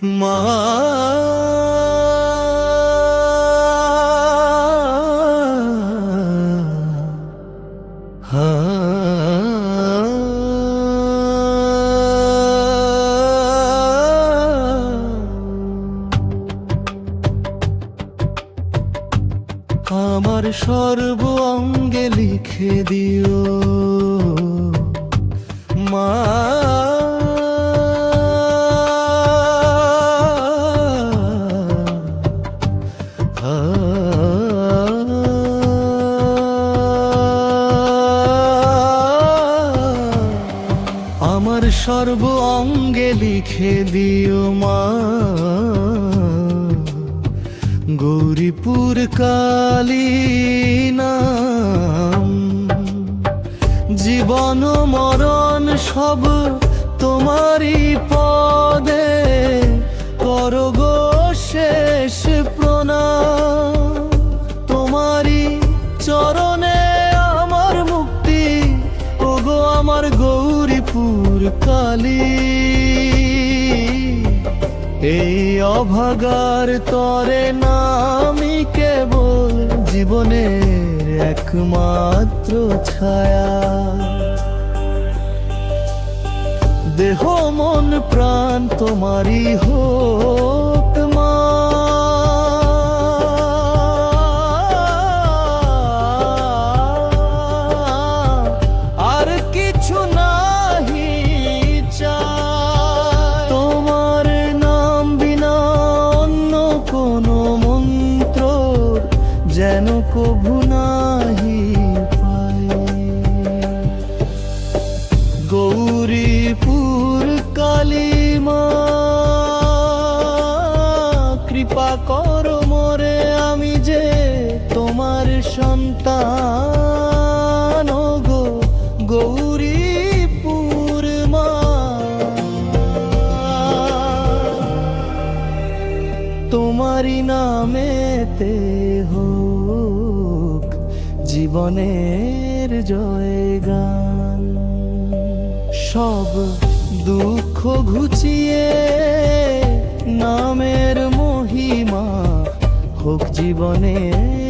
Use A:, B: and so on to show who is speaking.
A: মা আমার সর্ব অঙ্গে লিখে দিও মা। আমার সর্ব অঙ্গে লিখে দিও মা, গৌরীপুর কালী নাম। জীবন মরণ সব তোমারই পদে, করো গো শেষ প্রণাম। তোমারই চরণে আমার মুক্তি, ওগো আমার গৌরীপুর কালী। এই অভাগার তরে নামি কেবল জীবনের একমাত্র ছায়া। দেহ মন প্রাণ তোমারই হোক মা। আর কিছু নাহি চাই, তোমার নাম বিনা অন্য কোনো মন্ত্র যেন কভু নাহি পাই। গৌরীপুর কালী মা, কৃপা করো মোরে আমি যে তোমার সন্তান। গো গৌরীপুর মা, তোমারি নামেতে হোক জীবনের জয়গান। সব দুঃখ ঘুচিয়ে নামের মহিমা হোক জীবনের